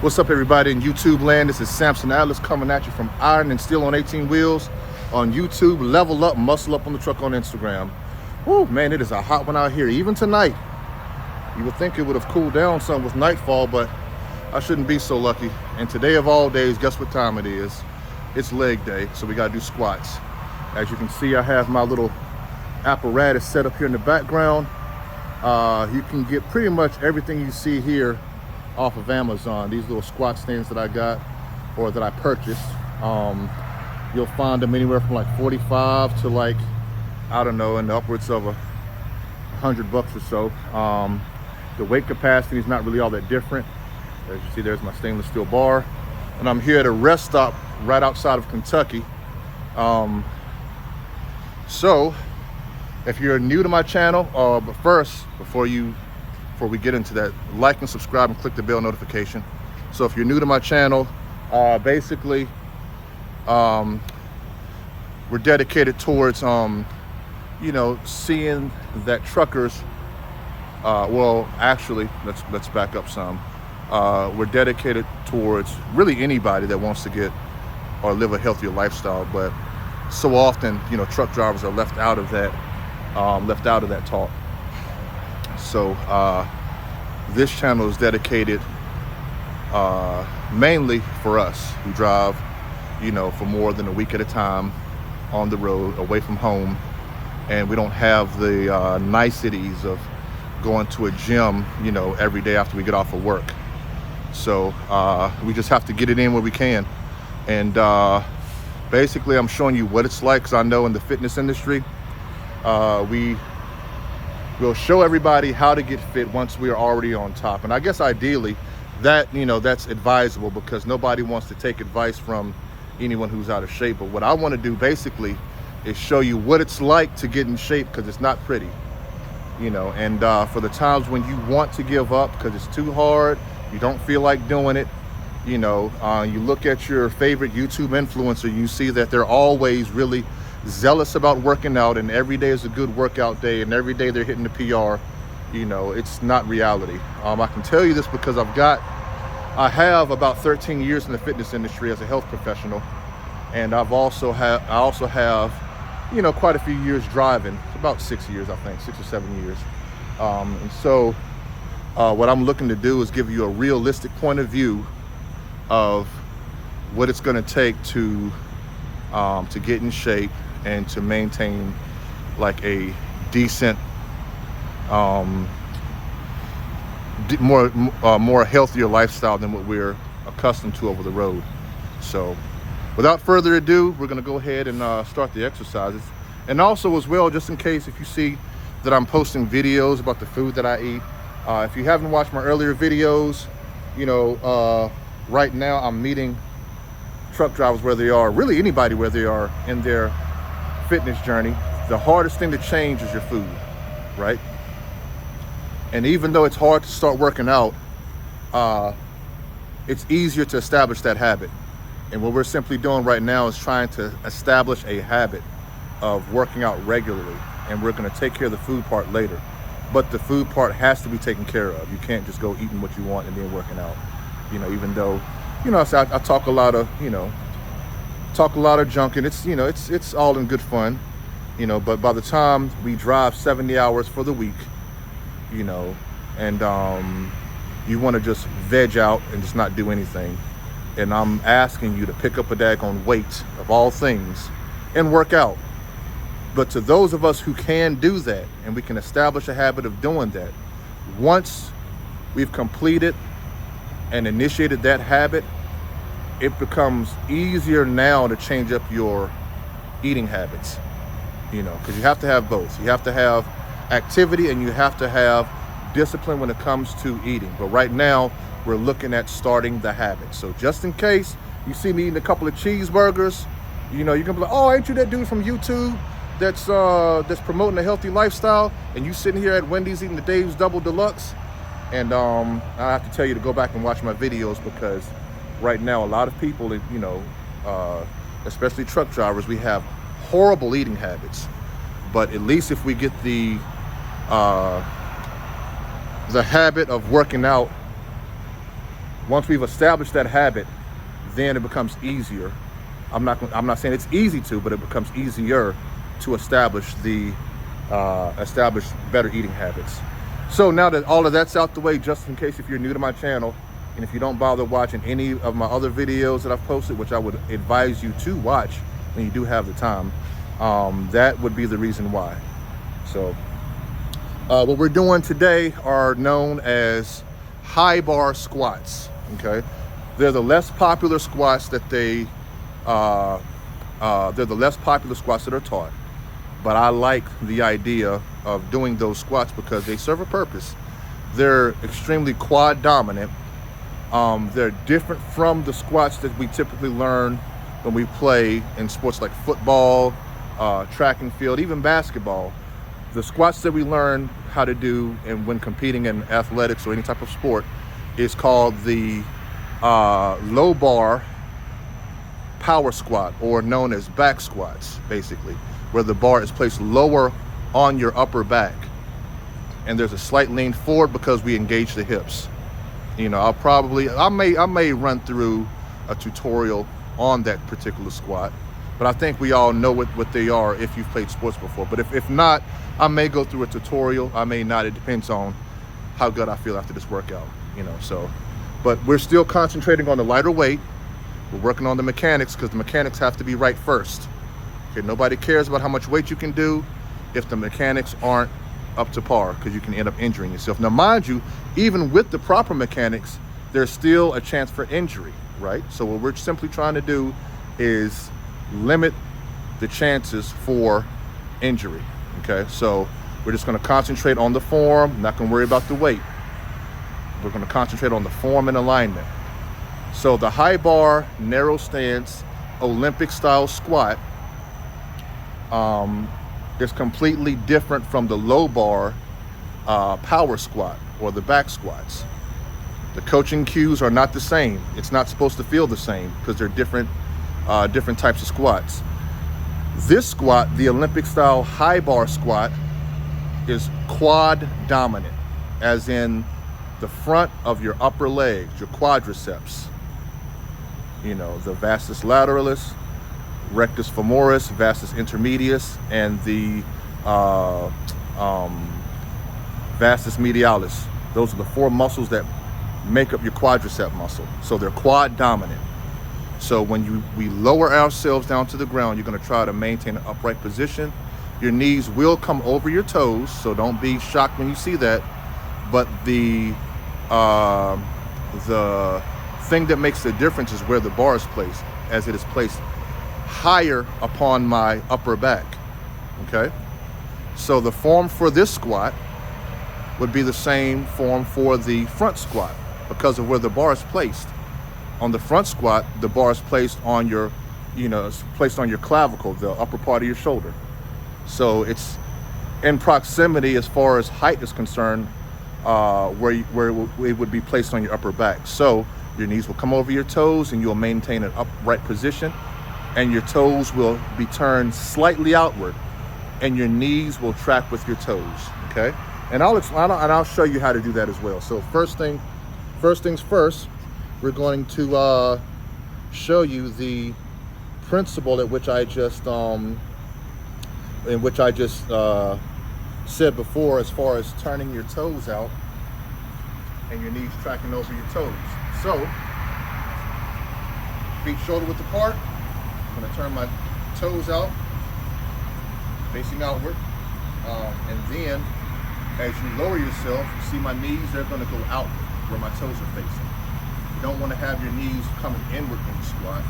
What's up, everybody in YouTube land? This is Samson Atlas coming at you from Iron and Steel on 18 Wheels on YouTube. Level up, muscle up on the truck on Instagram. Woo, man, it is a hot one out here. Even tonight, you would think it would have cooled down some with nightfall, but I shouldn't be so lucky. And today of all days, guess what time it is? It's leg day, so we gotta do squats. As you can see, I have my little apparatus set up here in the background. You can get pretty much everything you see here off of Amazon. These little squat stands that I got or that I purchased, you'll find them anywhere from like 45 to like, I don't know, in the upwards of $100 or so. The weight capacity is not really all that different. As you see, there's my stainless steel bar, and I'm here at a rest stop right outside of Kentucky. So if you're new to my channel, but first, before we get into that, like and subscribe and click the bell notification. So if you're new to my channel, basically we're dedicated towards you know, seeing that truckers, well, actually, let's back up some. We're dedicated towards really anybody that wants to get or live a healthier lifestyle, but so often, you know, truck drivers are left out of that talk. So this channel is dedicated mainly for us who drive, you know, for more than a week at a time on the road, away from home, and we don't have the niceties of going to a gym, you know, every day after we get off of work. So we just have to get it in where we can. And basically, I'm showing you what it's like, because I know in the fitness industry, we'll show everybody how to get fit once we are already on top. And I guess ideally that, you know, that's advisable, because nobody wants to take advice from anyone who's out of shape. But what I want to do basically is show you what it's like to get in shape, because it's not pretty, you know. And for the times when you want to give up because it's too hard, you don't feel like doing it, you know, you look at your favorite YouTube influencer, you see that they're always really zealous about working out, and every day is a good workout day, and every day they're hitting the PR. You know, it's not reality. I can tell you this because I have about 13 years in the fitness industry as a health professional, and I also have, you know, quite a few years driving, about 6 years, I think, 6 or 7 years. And so what I'm looking to do is give you a realistic point of view of what it's going to take to get in shape and to maintain like a decent, more healthier lifestyle than what we're accustomed to over the road. So without further ado, we're going to go ahead and start the exercises. And also as well, just in case if you see that I'm posting videos about the food that I eat, if you haven't watched my earlier videos, you know, right now I'm meeting truck drivers where they are, really anybody where they are in their fitness journey. The hardest thing to change is your food, right? And even though it's hard to start working out, it's easier to establish that habit. And what we're simply doing right now is trying to establish a habit of working out regularly, and we're going to take care of the food part later. But the food part has to be taken care of. You can't just go eating what you want and then working out. You know, even though, you know, I talk a lot of, you know, junk, and it's, you know, it's all in good fun, you know, but by the time we drive 70 hours for the week, you know, and you want to just veg out and just not do anything, and I'm asking you to pick up a daggone weight of all things and work out. But to those of us who can do that, and we can establish a habit of doing that, once we've completed and initiated that habit, it becomes easier now to change up your eating habits, you know, because you have to have both. You have to have activity and you have to have discipline when it comes to eating. But right now, we're looking at starting the habit. So just in case you see me eating a couple of cheeseburgers, you know, you can be like, oh, ain't you that dude from YouTube that's promoting a healthy lifestyle, and you sitting here at Wendy's eating the Dave's Double Deluxe? And I have to tell you to go back and watch my videos, because right now a lot of people, you know, especially truck drivers, we have horrible eating habits. But at least if we get the habit of working out Once we've established that habit, then it becomes easier. I'm not saying it's easy to, but it becomes easier to establish better eating habits. So now that all of that's out the way, just in case if you're new to my channel, and if you don't bother watching any of my other videos that I've posted, which I would advise you to watch when you do have the time, that would be the reason why. So what we're doing today are known as high bar squats. Okay, they're the less popular squats that they're the less popular squats that are taught. But I like the idea of doing those squats because they serve a purpose. They're extremely quad dominant. They're different from the squats that we typically learn when we play in sports like football, track and field, even basketball. The squats that we learn how to do and when competing in athletics or any type of sport is called the low bar power squat, or known as back squats, basically, where the bar is placed lower on your upper back and there's a slight lean forward because we engage the hips. You know, I may run through a tutorial on that particular squat, but I think we all know what they are if you've played sports before. But if not, I may go through a tutorial, I may not. It depends on how good I feel after this workout, you know. So, but we're still concentrating on the lighter weight. We're working on the mechanics because the mechanics have to be right first. Okay, nobody cares about how much weight you can do if the mechanics aren't up to par, because you can end up injuring yourself. Now, mind you, even with the proper mechanics, there's still a chance for injury, right? So what we're simply trying to do is limit the chances for injury. Okay, so we're just going to concentrate on the form, not going to worry about the weight. We're going to concentrate on the form and alignment. So the high bar, narrow stance, Olympic style squat is completely different from the low bar power squat or the back squats. The coaching cues are not the same. It's not supposed to feel the same because they're different types of squats. This squat, the Olympic style high bar squat, is quad dominant, as in the front of your upper legs, your quadriceps. You know, the vastus lateralis, rectus femoris, vastus intermedius, and the vastus medialis. Those are the four muscles that make up your quadricep muscle. So they're quad dominant. So when we lower ourselves down to the ground, you're going to try to maintain an upright position. Your knees will come over your toes, so don't be shocked when you see that. But the thing that makes the difference is where the bar is placed, as it is placed higher upon my upper back. Okay, so the form for this squat would be the same form for the front squat because of where the bar is placed. On the front squat, the bar is placed on your, it's placed on your clavicle, the upper part of your shoulder. So it's in proximity as far as height is concerned, where it would be placed on your upper back. So your knees will come over your toes and you'll maintain an upright position, and your toes will be turned slightly outward and your knees will track with your toes. Okay, and I'll show you how to do that as well. So first things first, we're going to show you the principle at which I just said before, as far as turning your toes out and your knees tracking over your toes. So feet shoulder width apart. I'm going to turn my toes out, facing outward, and then as you lower yourself, you see my knees, they're going to go outward where my toes are facing. You don't want to have your knees coming inward when you squat,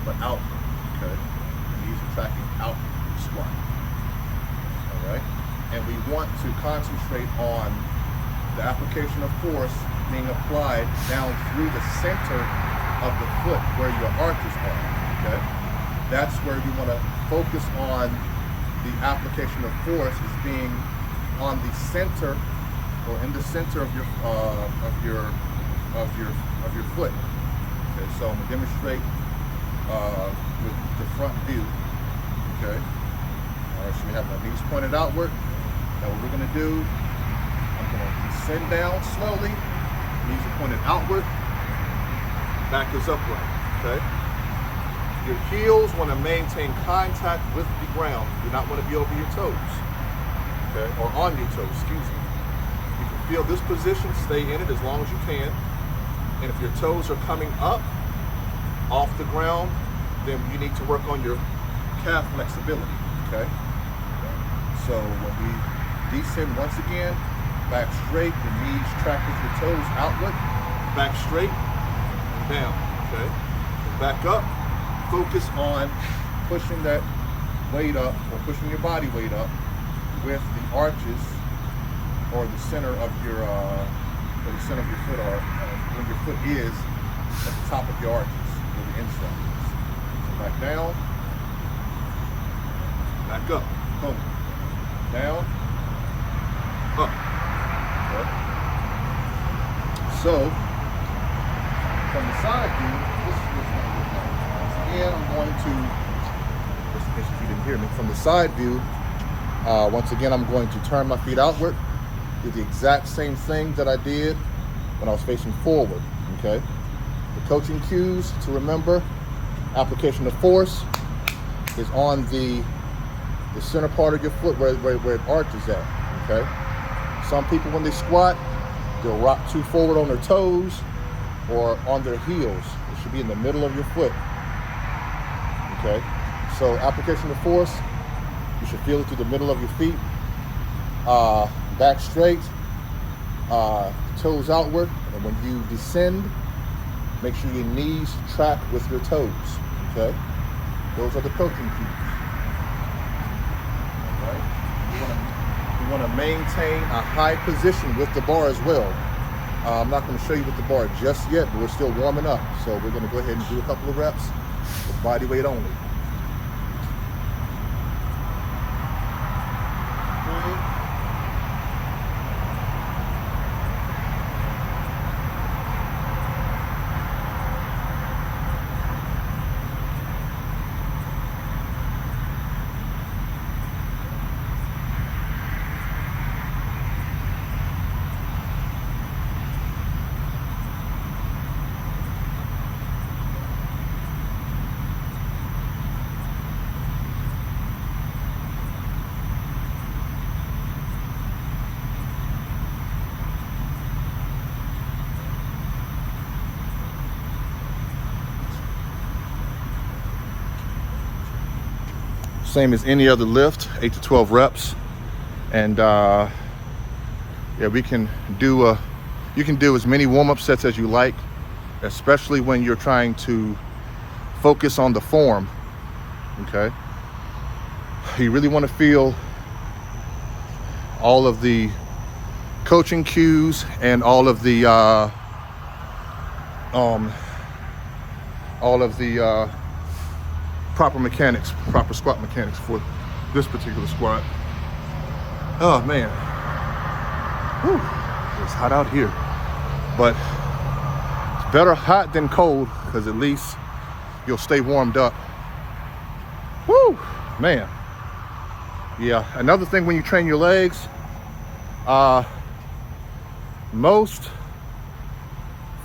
but outward. Okay, your knees are tracking outward when you squat. All right, and we want to concentrate on the application of force being applied down through the center of the foot where your arches are. Okay, that's where you want to focus on. The application of force is being on the center, or in the center of your foot. Okay, so I'm gonna demonstrate with the front view. Okay, all right. So we have my knees pointed outward. Now what we're gonna do, I'm gonna descend down slowly. Knees are pointed outward. Back is upright, okay? Your heels want to maintain contact with the ground. You do not want to be over your toes, okay? Or on your toes, excuse me. You can feel this position, stay in it as long as you can. And if your toes are coming up off the ground, then you need to work on your calf flexibility, okay? So when we descend once again, back straight, your knees track with your toes outward, back straight, and down, okay? And back up, focus on pushing that weight up, or pushing your body weight up with the arches, or the center of your, where the center of your foot are, when your foot is at the top of your arches, where the inside is. So back down, back up, boom, down, up. Okay. So, from the side view, this is what's going to look like. Once again, I'm going to, just in case you didn't hear me, from the side view, once again, I'm going to turn my feet outward, do the exact same thing that I did when I was facing forward, okay? The coaching cues to remember: application of force is on the center part of your foot where it arches at, okay? Some people, when they squat, they'll rock too forward on their toes or on their heels. It should be in the middle of your foot, okay? So application of force, you should feel it through the middle of your feet. Back straight, toes outward, and when you descend, make sure your knees track with your toes, okay? Those are the coaching cues. All right? You want to maintain a high position with the bar as well. I'm not going to show you with the bar just yet, but we're still warming up. So we're going to go ahead and do a couple of reps with body weight only. Same as any other lift, 8 to 12 reps. And yeah, we can do you can do as many warm-up sets as you like, especially when you're trying to focus on the form, okay? You really want to feel all of the coaching cues and all of the proper mechanics, proper squat mechanics for this particular squat. Oh man, whew, it's hot out here, but it's better hot than cold, because at least you'll stay warmed up. Woo, man. Yeah, another thing when you train your legs, most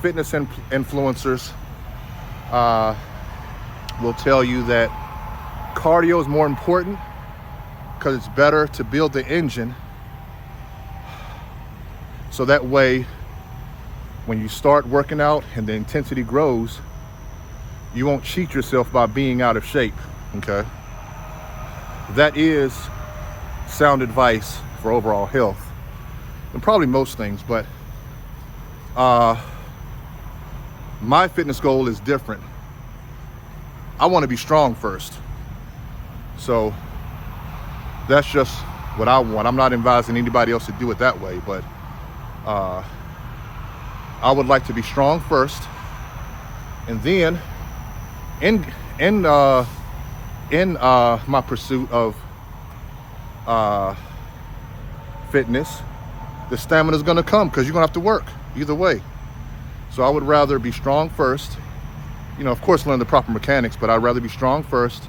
fitness influencers will tell you that cardio is more important because it's better to build the engine, so that way when you start working out and the intensity grows, you won't cheat yourself by being out of shape, okay? That is sound advice for overall health and probably most things, but my fitness goal is different. I want to be strong first. So that's just what I want. I'm not advising anybody else to do it that way, but I would like to be strong first, and then in my pursuit of fitness, the stamina is going to come, because you're going to have to work either way. So I would rather be strong first, you know, of course learn the proper mechanics, but I'd rather be strong first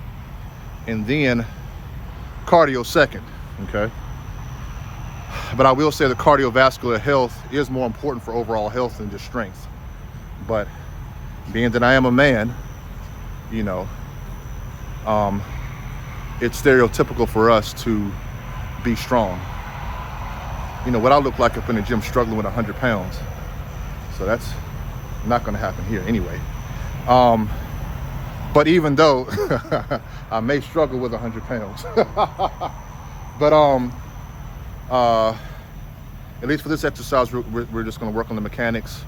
and then cardio second, okay? But I will say the cardiovascular health is more important for overall health than just strength. But being that I am a man, you know, it's stereotypical for us to be strong. You know, what I look like up in the gym struggling with 100 pounds. So that's not gonna happen here anyway. But even though I may struggle with 100 pounds, but at least for this exercise, we're just gonna work on the mechanics,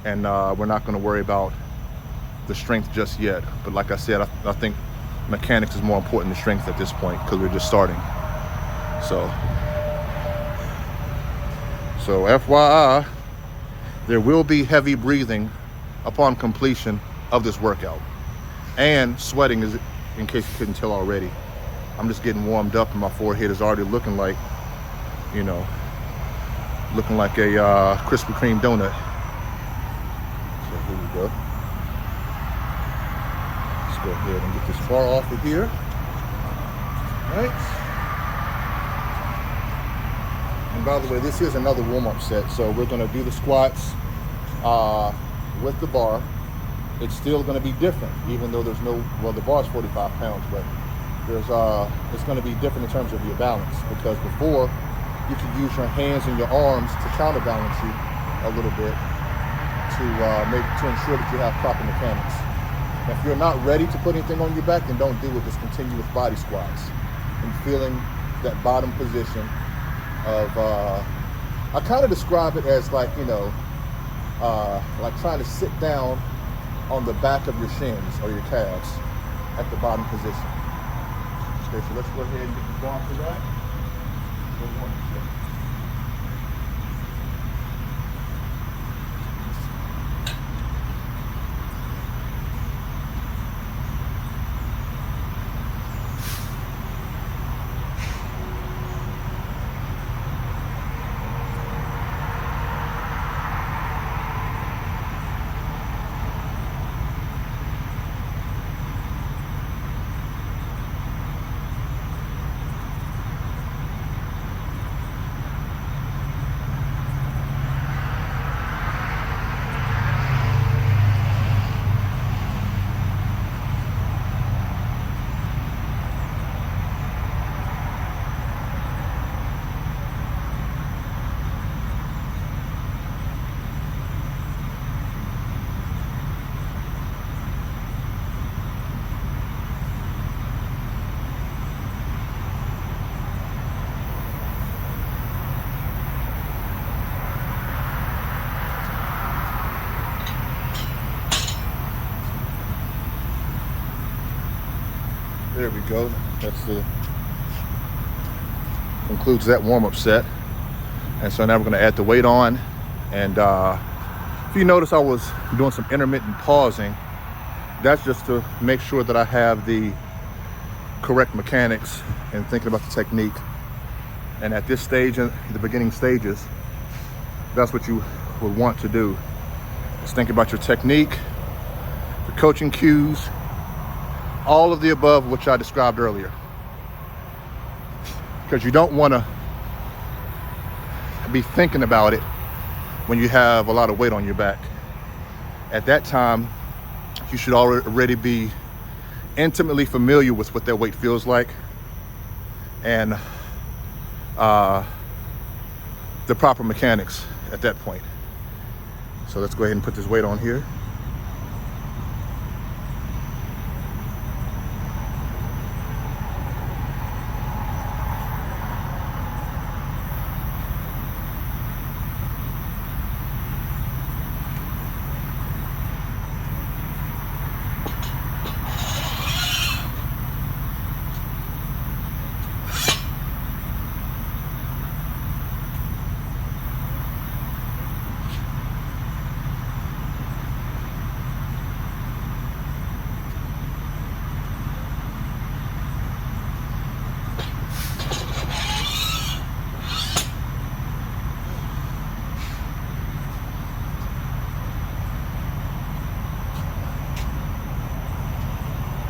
and we're not gonna worry about the strength just yet. But like I said, I think mechanics is more important than strength at this point because we're just starting. So FYI, there will be heavy breathing upon completion of this workout, and sweating, is in case you couldn't tell already. I'm just getting warmed up and my forehead is already looking like, you know, looking like a Krispy Kreme donut. So here we go. Let's go ahead and get this far off of here. All right. And by the way, this is another warm-up set. So we're gonna do the squats with the bar. It's still gonna be different, even though there's no, well, the bar is 45 pounds, but there's it's gonna be different in terms of your balance, because before you could use your hands and your arms to counterbalance you a little bit to ensure that you have proper mechanics. Now, if you're not ready to put anything on your back, then don't do it. Just continue with body squats and feeling that bottom position of, I kind of describe it as like, you know, like trying to sit down on the back of your shins or your calves at the bottom position. Okay, so let's go ahead and get the bar for that. There we go. Concludes that warm-up set. And so now we're going to add the weight on. And if you notice, I was doing some intermittent pausing. That's just to make sure that I have the correct mechanics and thinking about the technique. And at this stage, in the beginning stages, that's what you would want to do. Just think about your technique, the coaching cues, all of the above, which I described earlier. Because you don't want to be thinking about it when you have a lot of weight on your back. At that time, you should already be intimately familiar with what that weight feels like and the proper mechanics at that point. So let's go ahead and put this weight on here.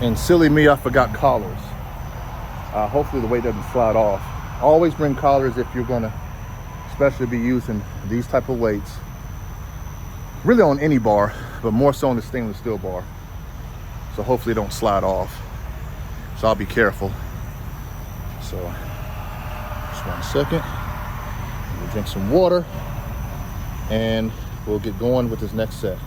And silly me, I forgot collars. Hopefully the weight doesn't slide off. Always bring collars if you're gonna, especially be using these type of weights. Really on any bar, but more so on the stainless steel bar. So hopefully it don't slide off. So I'll be careful. So just 1 second. We'll drink some water and we'll get going with this next set.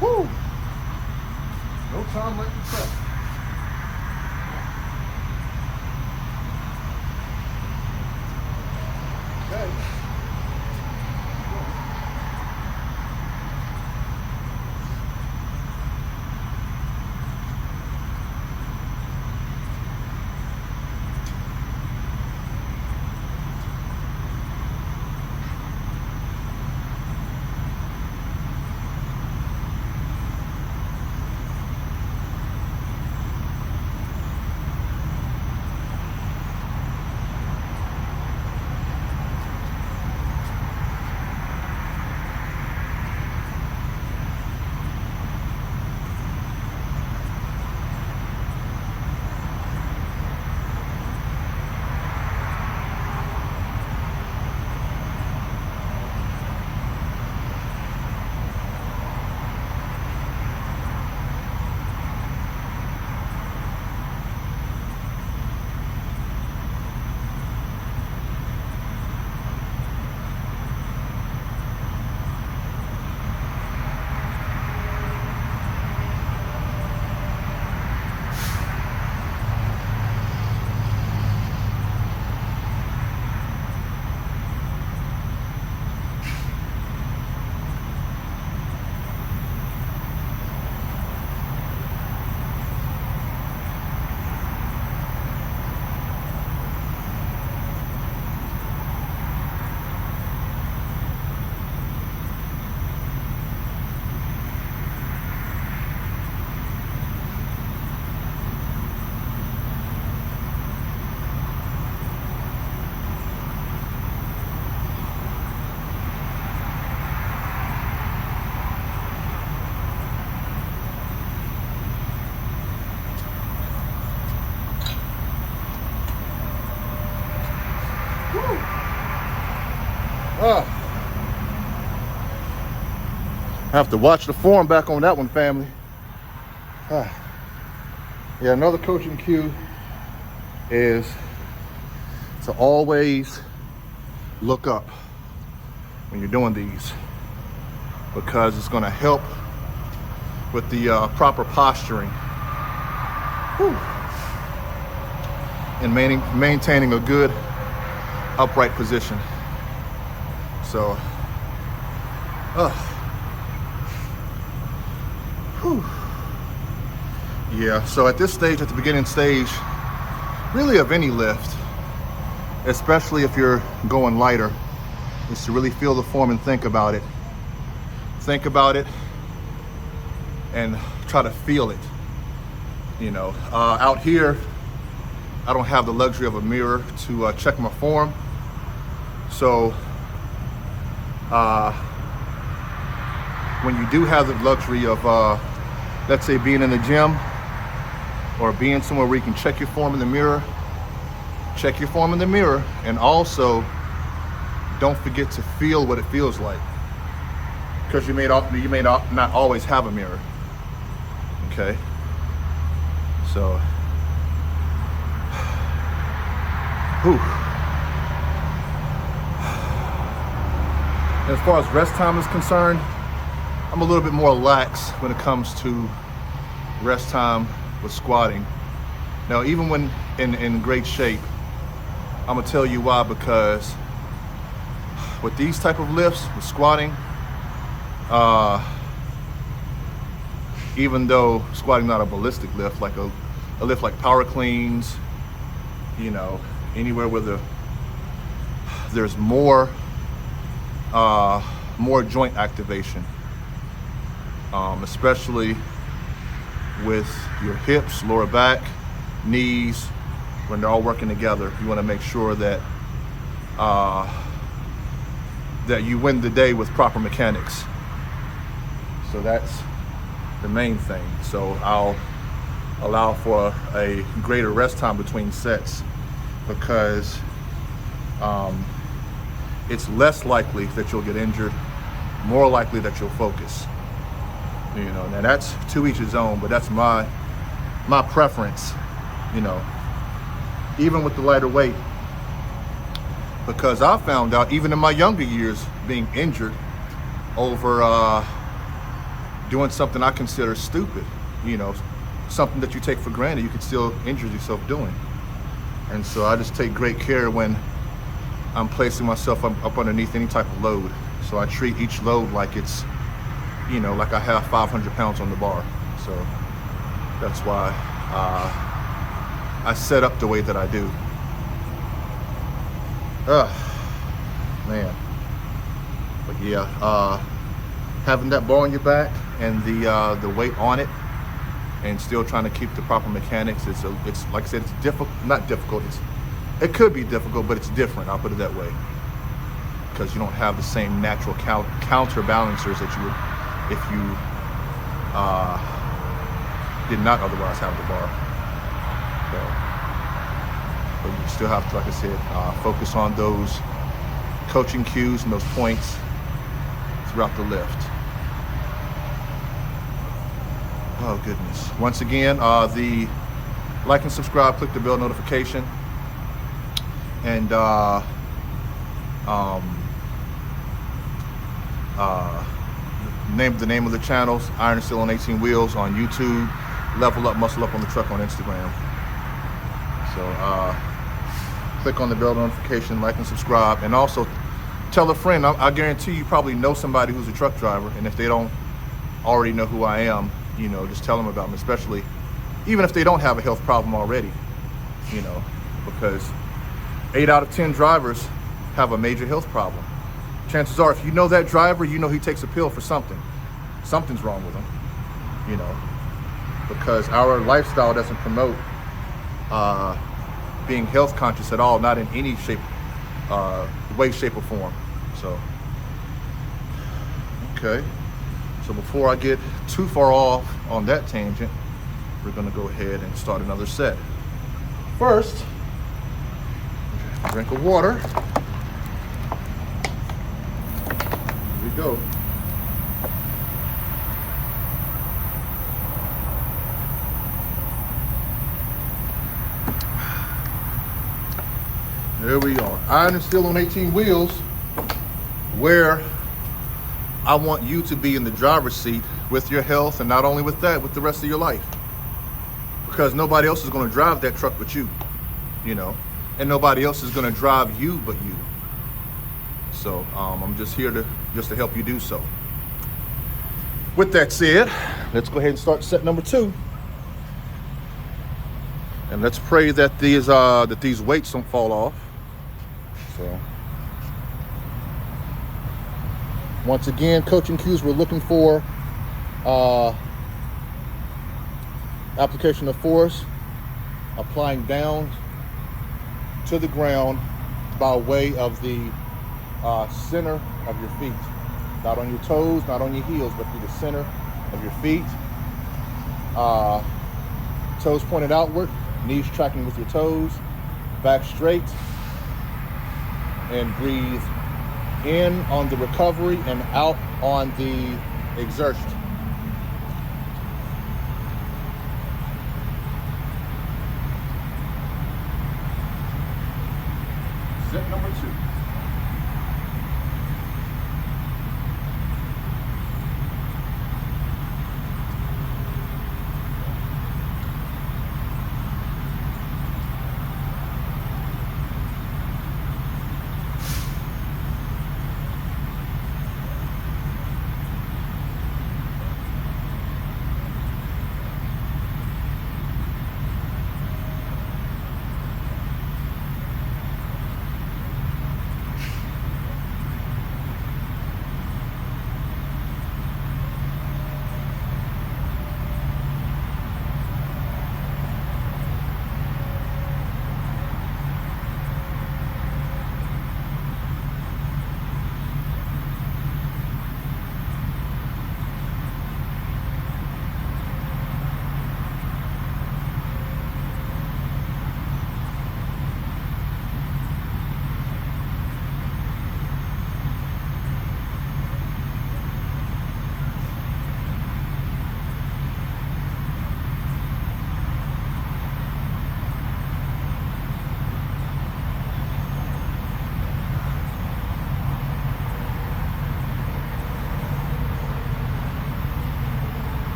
Woo! No time like the prep. Okay. I have to watch the form back on that one, family. Yeah, another coaching cue is to always look up when you're doing these, because it's going to help with the proper posturing. Whew. And maintaining a good upright position. So, whew. Yeah, so at this stage, at the beginning stage, really of any lift, especially if you're going lighter, is to really feel the form and think about it. Think about it and try to feel it. You know, out here, I don't have the luxury of a mirror to check my form. So when you do have the luxury of, let's say, being in the gym or being somewhere where you can check your form in the mirror, check your form in the mirror, and also don't forget to feel what it feels like, because you may not always have a mirror. Okay, so whew. As far as rest time is concerned, I'm a little bit more lax when it comes to rest time with squatting. Now, even when in great shape, I'm gonna tell you why, because with these type of lifts, with squatting, even though squatting not a ballistic lift, like a lift like power cleans, you know, anywhere where there's more more joint activation, especially with your hips, lower back, knees. When they're all working together, you want to make sure that that you win the day with proper mechanics. So that's the main thing. So I'll allow for a greater rest time between sets, because it's less likely that you'll get injured, more likely that you'll focus. You know, now that's to each his own, but that's my preference, you know, even with the lighter weight, because I found out even in my younger years being injured over doing something I consider stupid, you know, something that you take for granted, you can still injure yourself doing. And so I just take great care when I'm placing myself up underneath any type of load. So I treat each load like it's, you know, like I have 500 pounds on the bar. So that's why I set up the way that I do. Man. But yeah, having that bar on your back and the weight on it, and still trying to keep the proper mechanics, it's like I said, it's difficult. Not difficult. It could be difficult, but it's different. I'll put it that way, because you don't have the same natural counterbalancers that you would if you did not otherwise have the bar. So, but you still have to, like I said, focus on those coaching cues and those points throughout the lift. Oh goodness. Once again, the like and subscribe, click the bell notification, and the name of the channels, Iron and Steel on 18 Wheels on YouTube, Level Up, Muscle Up on the Truck on Instagram. So click on the bell notification, like and subscribe, and also tell a friend. I guarantee you probably know somebody who's a truck driver, and if they don't already know who I am, you know, just tell them about me, especially even if they don't have a health problem already, you know, because 8 out of 10 drivers have a major health problem. Chances are, if you know that driver, you know he takes a pill for something. Something's wrong with him, you know, because our lifestyle doesn't promote being health conscious at all, not in any shape, way, shape, or form. So, okay. So before I get too far off on that tangent, we're gonna go ahead and start another set. First, drink of water. Here we go. There we are. Iron and Steel on 18 Wheels, where I want you to be in the driver's seat with your health, and not only with that, with the rest of your life. Because nobody else is going to drive that truck but you, you know, and nobody else is going to drive you but you. So I'm just here to help you do so. With that said, let's go ahead and start set number 2. And let's pray that these weights don't fall off. So once again, coaching cues, we're looking for application of force, applying down to the ground by way of the center of your feet. Not on your toes, not on your heels, but through the center of your feet. Toes pointed outward, knees tracking with your toes, back straight, and breathe in on the recovery and out on the exertion. Set number 2.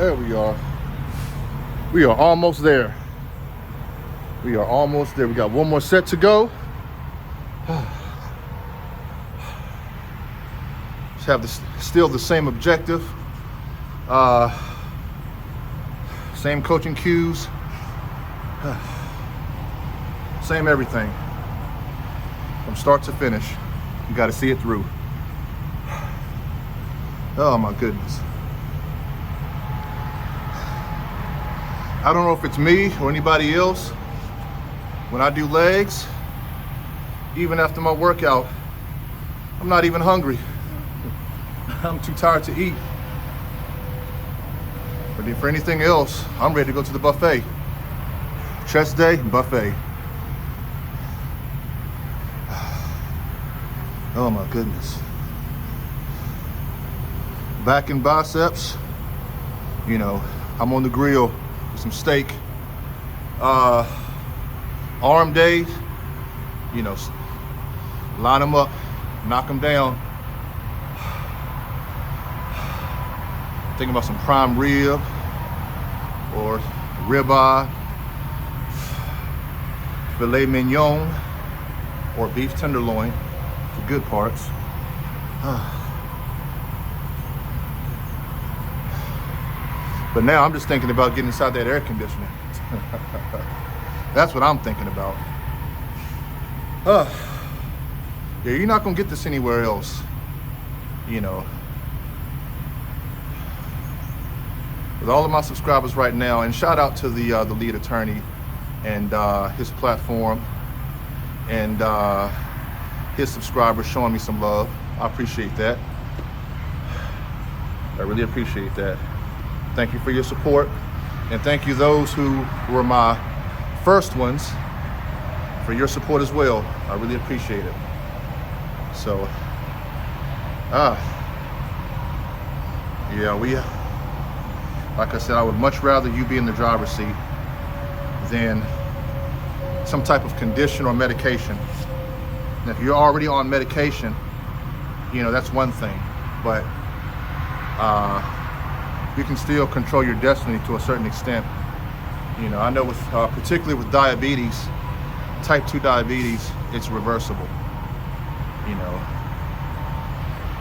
There we are. We are almost there. We are almost there. We got one more set to go. Just have still the same objective. Same coaching cues. Same everything. From start to finish. You got to see it through. Oh my goodness. I don't know if it's me or anybody else. When I do legs, even after my workout, I'm not even hungry. I'm too tired to eat. But for anything else, I'm ready to go to the buffet. Chest day, buffet. Oh my goodness. Back and biceps, you know, I'm on the grill with some steak. Arm days, you know, line them up, knock them down. Thinking about some prime rib or ribeye, filet mignon, or beef tenderloin, the good parts. But now I'm just thinking about getting inside that air conditioner. That's what I'm thinking about. Yeah, you're not gonna get this anywhere else, you know. With all of my subscribers right now, and shout out to the lead attorney and his platform and his subscribers showing me some love. I appreciate that. I really appreciate that. Thank you for your support, and thank you those who were my first ones for your support as well. I really appreciate it. So, yeah, like I said, I would much rather you be in the driver's seat than some type of condition or medication. And if you're already on medication, you know, that's one thing, but you can still control your destiny to a certain extent. You know, I know with particularly with diabetes, type 2 diabetes, it's reversible, you know.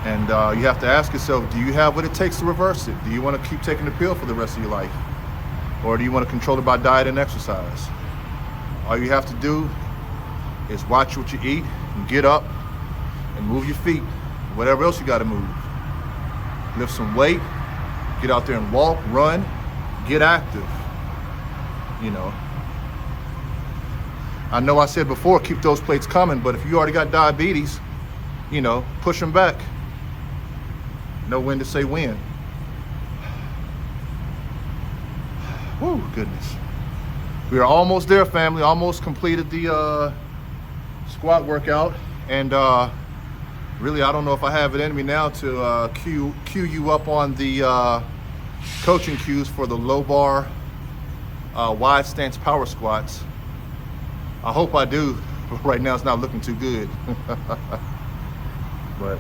And you have to ask yourself, do you have what it takes to reverse it? Do you want to keep taking the pill for the rest of your life? Or do you want to control it by diet and exercise? All you have to do is watch what you eat and get up and move your feet, whatever else you got to move. Lift some weight, get out there and walk, run, get active, you know. I know I said before, keep those plates coming, but if you already got diabetes, you know, push them back. Know when to say when. Woo, goodness. We are almost there, family. Almost completed the squat workout. And really, I don't know if I have it in me now to cue you up on the coaching cues for the low bar wide stance power squats. I hope I do, but right now it's not looking too good. But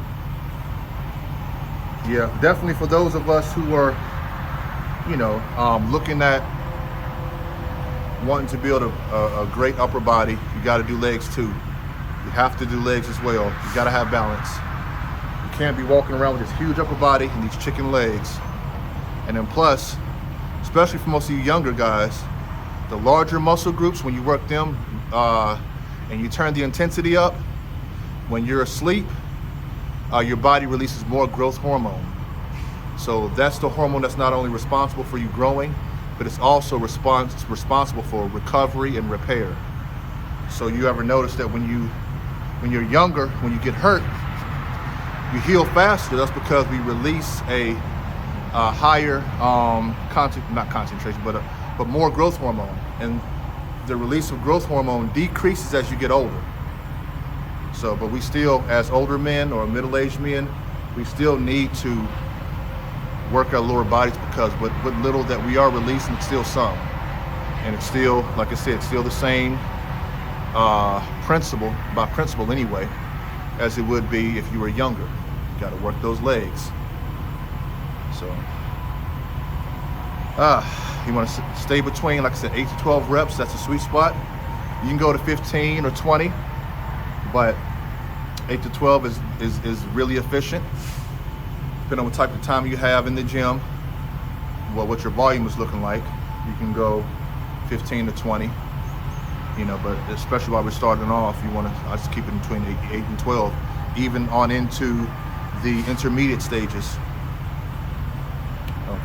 yeah, definitely for those of us who are, you know, looking at wanting to build a great upper body, you got to do legs too. You have to do legs as well. You got to have balance. You can't be walking around with this huge upper body and these chicken legs. And then plus, especially for most of you younger guys, the larger muscle groups, when you work them and you turn the intensity up, when you're asleep, your body releases more growth hormone. So that's the hormone that's not only responsible for you growing, but it's also responsible for recovery and repair. So you ever notice that when you're younger, when you get hurt, you heal faster? That's because we release a higher not concentration, but more growth hormone, and the release of growth hormone decreases as you get older. So, but we still, as older men or middle-aged men, we still need to work our lower bodies, because what little that we are releasing, it's still some. And it's still, like I said, it's still the same principle, by principle anyway, as it would be if you were younger. You got to work those legs. So, You want to stay between, like I said, 8 to 12 reps. That's a sweet spot. You can go to 15 or 20, but 8 to 12 is really efficient. Depending on what type of time you have in the gym, well, what your volume is looking like, you can go 15 to 20. You know, but especially while we're starting off, you want to just keep it between 8 and 12, even on into the intermediate stages.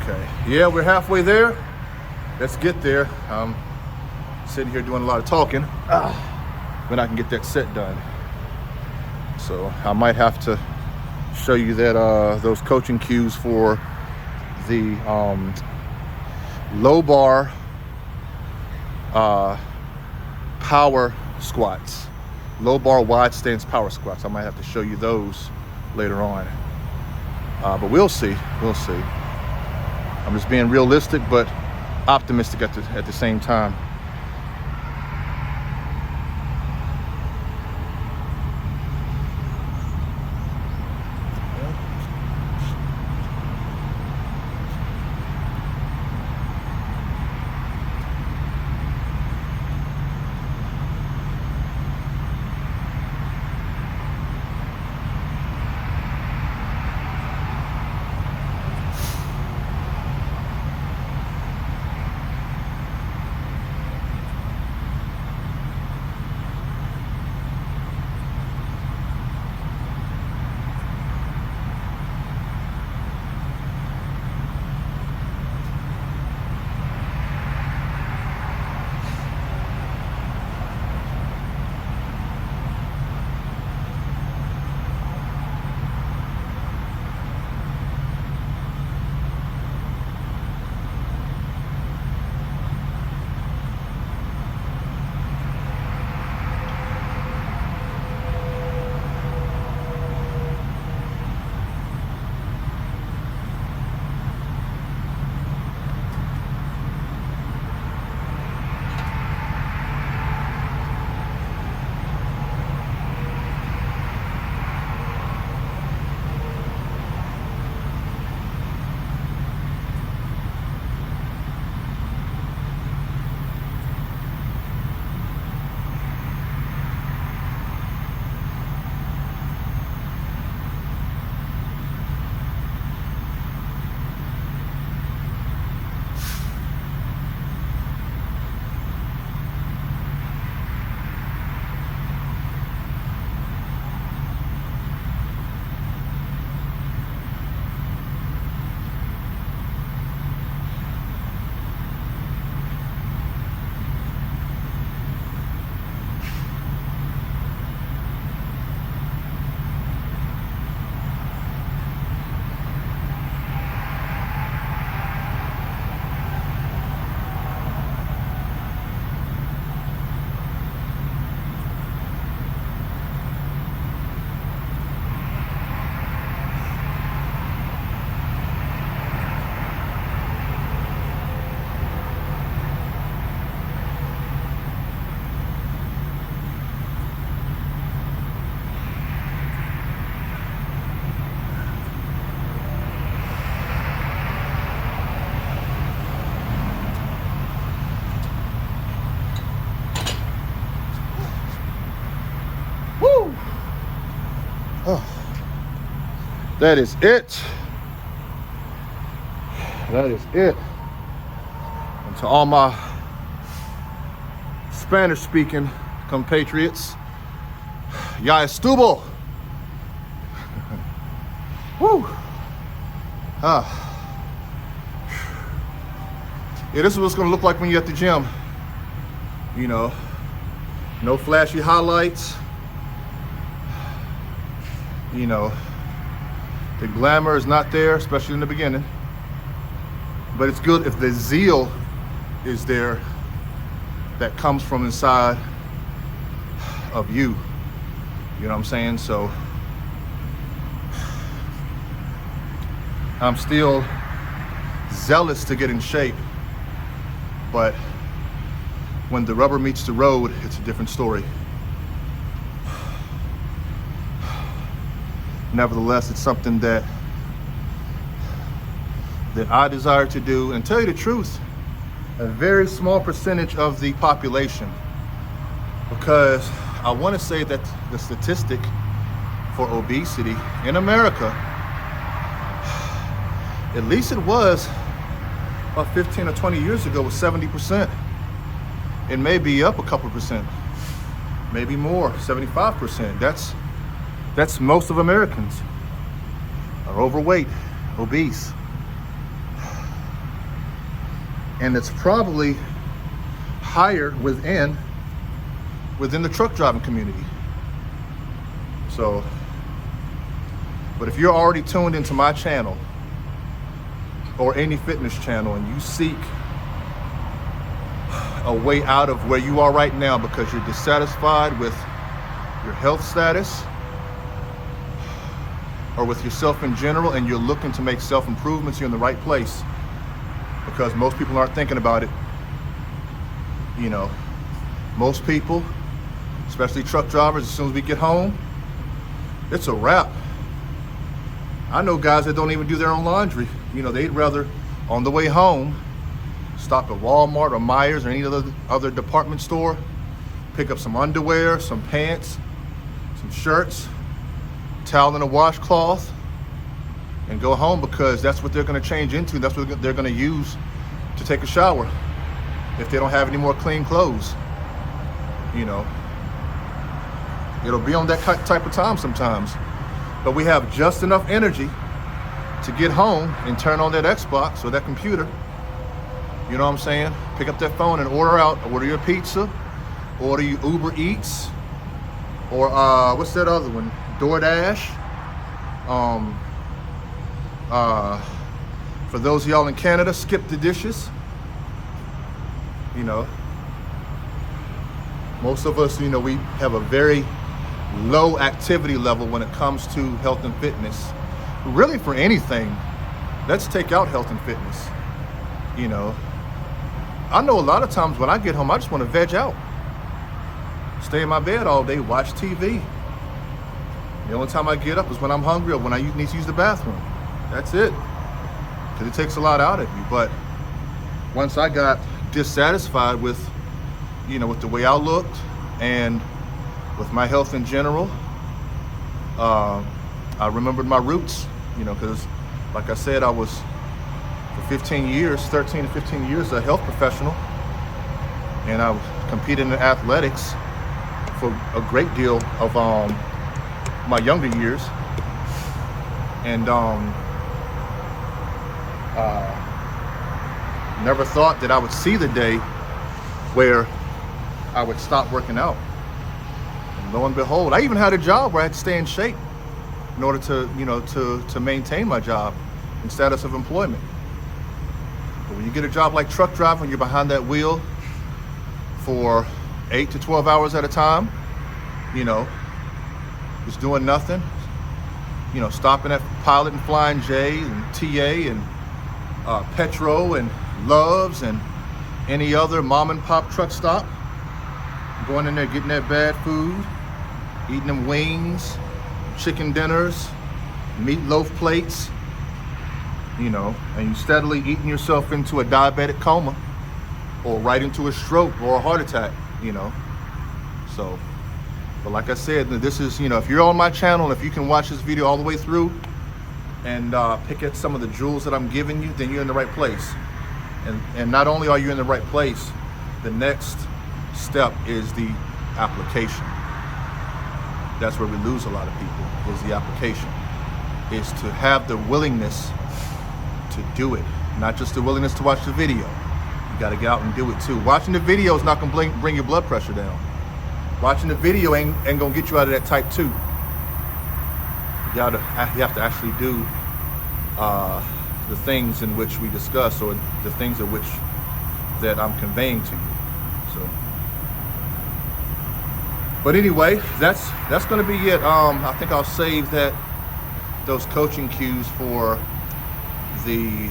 Okay, yeah, we're halfway there. Let's get there. I'm sitting here doing a lot of talking when I can get that set done. So I might have to show you that those coaching cues for the low bar power squats, low bar wide stance power squats. I might have to show you those later on, but we'll see. I'm just being realistic but optimistic at the same time. That is it. That is it. And to all my Spanish-speaking compatriots, ya estuvo. Woo. Yeah, this is what it's gonna look like when you're at the gym. You know, no flashy highlights. You know, the glamour is not there, especially in the beginning. But it's good if the zeal is there that comes from inside of you. You know what I'm saying? So I'm still zealous to get in shape, but when the rubber meets the road, it's a different story. Nevertheless, it's something that that I desire to do. And tell you the truth, a very small percentage of the population, because I want to say that the statistic for obesity in America, at least it was about 15 or 20 years ago, was 70%. It may be up a couple percent, maybe more, 75%. That's most of Americans are overweight, obese. And it's probably higher within the truck driving community. So, but if you're already tuned into my channel or any fitness channel and you seek a way out of where you are right now because you're dissatisfied with your health status or with yourself in general, and you're looking to make self-improvements, you're in the right place. Because most people aren't thinking about it. You know, most people, especially truck drivers, as soon as we get home, it's a wrap. I know guys that don't even do their own laundry. You know, they'd rather, on the way home, stop at Walmart or Myers or any other department store, pick up some underwear, some pants, some shirts, towel and a washcloth, and go home, because that's what they're going to change into. That's what they're going to use to take a shower if they don't have any more clean clothes. You know, it'll be on that type of time sometimes, but we have just enough energy to get home and turn on that Xbox or that computer. You know what I'm saying? Pick up that phone and order your pizza, order your Uber Eats, or what's that other one? DoorDash. For those of y'all in Canada, skip the dishes. You know, most of us, you know, we have a very low activity level when it comes to health and fitness. Really, for anything, let's take out health and fitness. You know, I know a lot of times when I get home, I just want to veg out. Stay in my bed all day, watch TV. The only time I get up is when I'm hungry or when I need to use the bathroom. That's it. Because it takes a lot out of you. But once I got dissatisfied with, you know, with the way I looked and with my health in general, I remembered my roots, you know, because like I said, I was for 13 to 15 years a health professional, and I competed in athletics for a great deal of my younger years. And never thought that I would see the day where I would stop working out. And lo and behold, I even had a job where I had to stay in shape in order to, you know, to maintain my job and status of employment. But when you get a job like truck driving, you're behind that wheel for 8 to 12 hours at a time, you know, just doing nothing, you know, stopping at Pilot and Flying J and TA and Petro and Loves and any other mom and pop truck stop, going in there, getting that bad food, eating them wings, chicken dinners, meatloaf plates, you know, and you steadily eating yourself into a diabetic coma or right into a stroke or a heart attack, you know. So, but like I said, this is, you know, if you're on my channel, if you can watch this video all the way through and pick at some of the jewels that I'm giving you, then you're in the right place. And not only are you in the right place, the next step is the application. That's where we lose a lot of people, is the application. Is to have the willingness to do it, not just the willingness to watch the video. You gotta get out and do it too. Watching the video is not gonna bring your blood pressure down. Watching the video ain't gonna get you out of that type 2. You have to actually do the things in which we discuss, or the things in which that I'm conveying to you. So, but anyway, that's going to be it. I think I'll save those coaching cues for the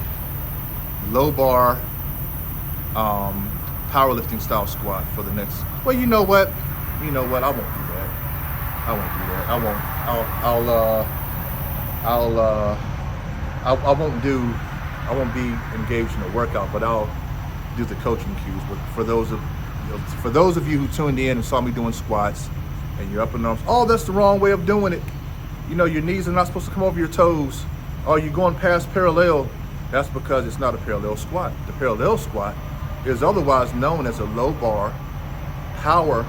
low bar powerlifting style squat for the next. Well, you know what? I won't do that. I won't do I won't be engaged in a workout, but I'll do the coaching cues. But for those of you who tuned in and saw me doing squats, and you're up in arms, oh, that's the wrong way of doing it. You know, your knees are not supposed to come over your toes. Oh, you're going past parallel. That's because it's not a parallel squat. The parallel squat is otherwise known as a low bar powerlifting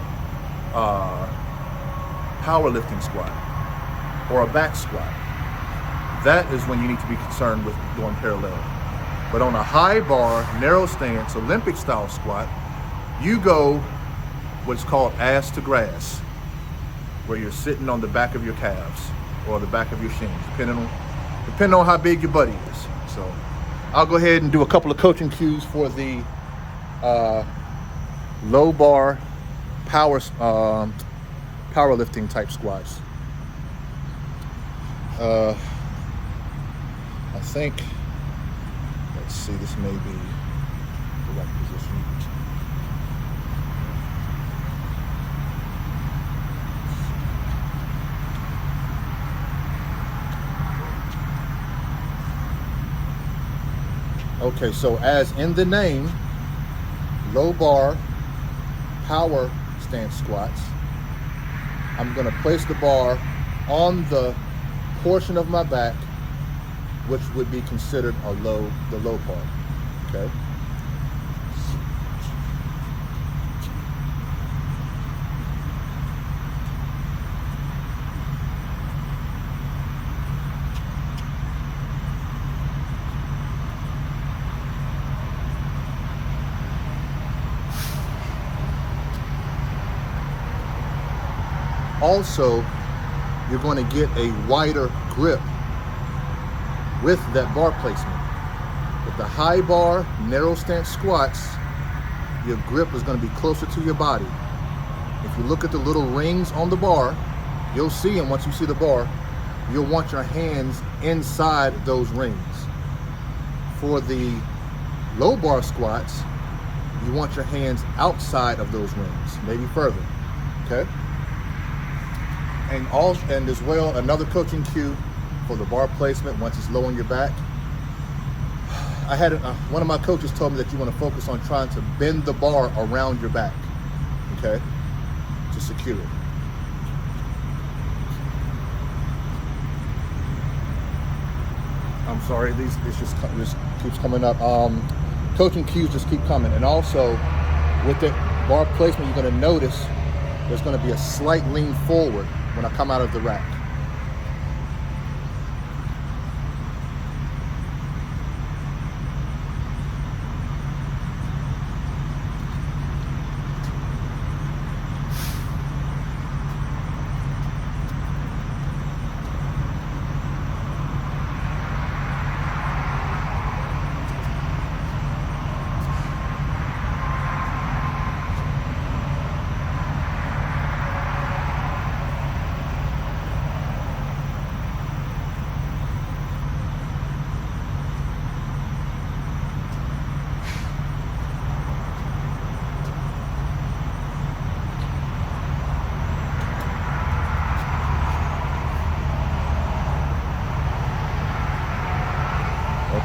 squat or a back squat. That is when you need to be concerned with going parallel. But on a high bar, narrow stance, Olympic style squat, you go what's called ass to grass, where you're sitting on the back of your calves or the back of your shins, depending on how big your buddy is. So I'll go ahead and do a couple of coaching cues for the low bar powerlifting type squats. I think, let's see, this may be the right position. Okay, so as in the name, low bar power stance squats, I'm going to place the bar on the portion of my back which would be considered the low part. Okay. Also, you're going to get a wider grip with that bar placement. With the high bar, narrow stance squats, your grip is going to be closer to your body. If you look at the little rings on the bar, you'll see them once you see the bar. You'll want your hands inside those rings. For the low bar squats, you want your hands outside of those rings, maybe further, okay? And as well, another coaching cue for the bar placement once it's low on your back. I had one of my coaches told me that you want to focus on trying to bend the bar around your back, okay, to secure it. I'm sorry, this just keeps coming up. Coaching cues just keep coming, and also with the bar placement, you're going to notice there's going to be a slight lean forward when I come out of the rack.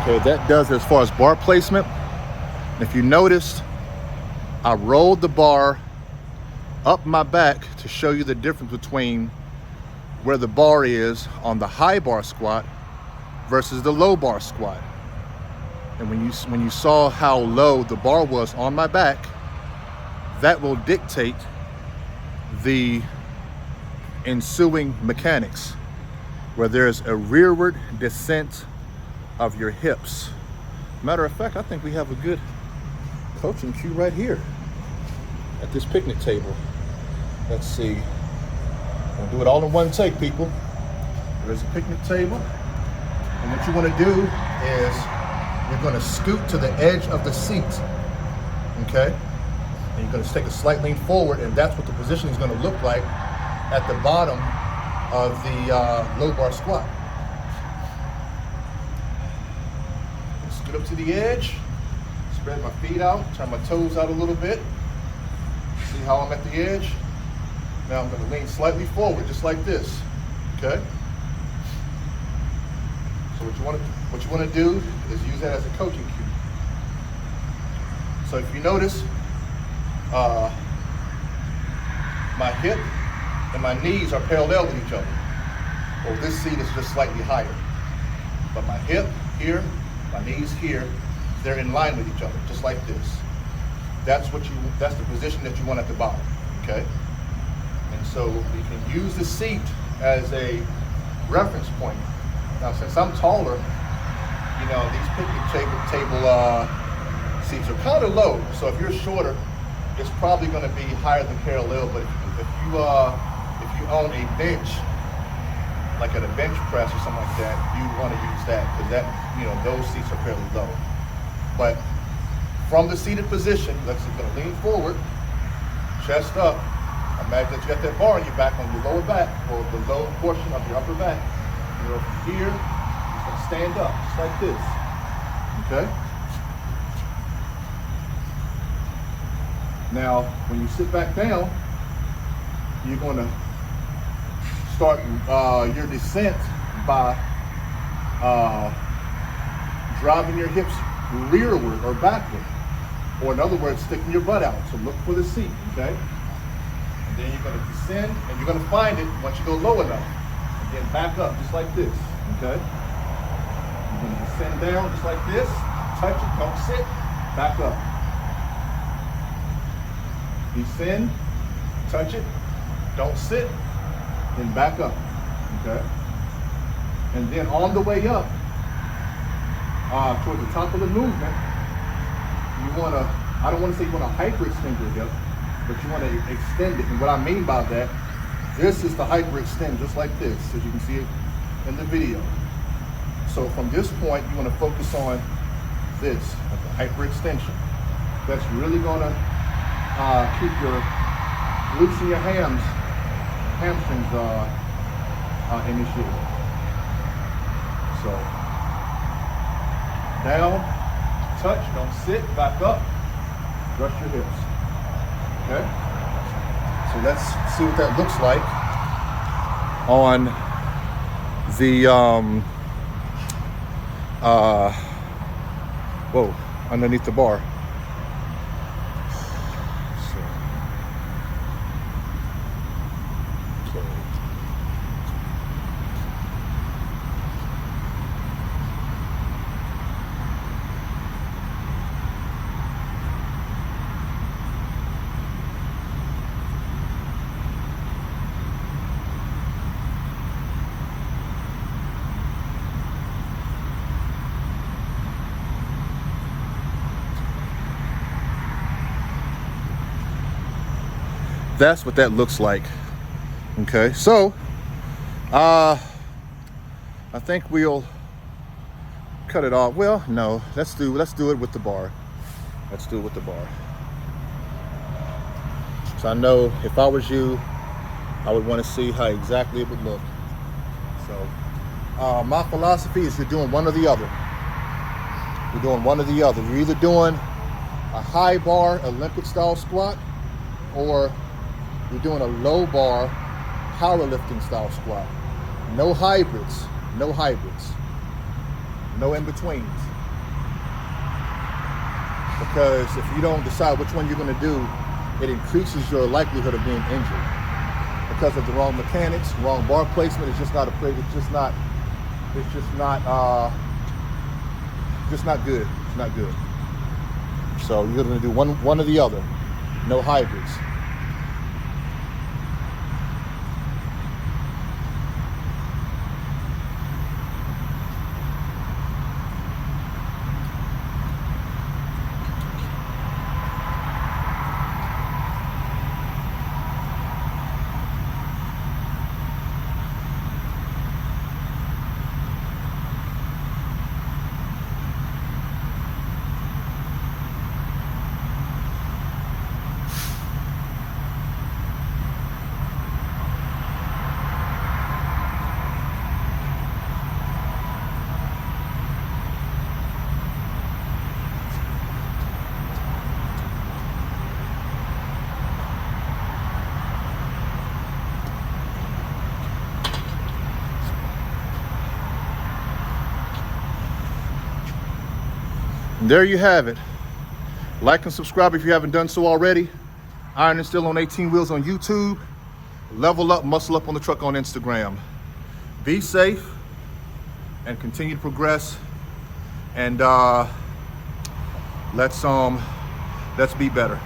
Okay, that does it as far as bar placement. If you noticed, I rolled the bar up my back to show you the difference between where the bar is on the high bar squat versus the low bar squat. And when you saw how low the bar was on my back, that will dictate the ensuing mechanics, where there's a rearward descent of your hips. Matter of fact, I think we have a good coaching cue right here at this picnic table. Let's see. We'll do it all in one take, people. There's a picnic table, and what you want to do is you're going to scoot to the edge of the seat, okay? And you're going to take a slight lean forward, and that's what the position is going to look like at the bottom of the low bar squat. Scoot up to the edge, spread my feet out, turn my toes out a little bit. See how I'm at the edge? Now I'm going to lean slightly forward, just like this, okay? So what What you want to do is use that as a coaching cue. So if you notice, my hip and my knees are parallel with each other. Well, this seat is just slightly higher. But my hip here, my knees here, they're in line with each other, just like this. That's the position that you want at the bottom, okay? And so you can use the seat as a reference point. Now, since I'm taller, you know, these picnic table seats are kind of low. So if you're shorter, it's probably going to be higher than parallel. But if you own a bench, like at a bench press or something like that, you want to use that because that, you know, those seats are fairly low. But from the seated position, let's say you're going to lean forward, chest up. Imagine that you got that bar on your back, on your lower back, or the low portion of your upper back. You're here, you're going to stand up, just like this, okay? Now, when you sit back down, you're going to start your descent by driving your hips rearward or backward, or in other words, sticking your butt out. So look for the seat, okay? And then you're going to descend, and you're going to find it once you go low enough. And then back up, just like this, okay? You're going to descend down just like this, touch it, don't sit, back up. Descend, touch it, don't sit, then back up, okay? And then on the way up, towards the top of the movement, you want to, I don't want to say you want to hyperextend your hip, but you want to extend it. And what I mean by that, this is the hyperextend, just like this, as you can see it in the video. So from this point, you want to focus on this, the hyperextension. That's really going to keep your glutes and your hamstrings initiated. So down, touch, don't sit, back up, brush your hips. Okay? So let's see what that looks like on the underneath the bar. That's what that looks like. Okay, so I think we'll cut it off. Well, no, let's do it with the bar. Let's do it with the bar. So I know if I was you, I would want to see how exactly it would look. So my philosophy is you're doing one or the other. You're doing one or the other. You're either doing a high bar Olympic style squat, or you're doing a low bar powerlifting style squat. No hybrids, no hybrids, no in-betweens. Because if you don't decide which one you're going to do, it increases your likelihood of being injured because of the wrong mechanics, wrong bar placement. It's just not good. It's not good. So you're going to do one or the other. No hybrids. there you have it. Like and subscribe if you haven't done so already. Iron and Steel on 18 Wheels on YouTube. Level Up, Muscle Up on the Truck on Instagram. Be safe and continue to progress. And let's be better.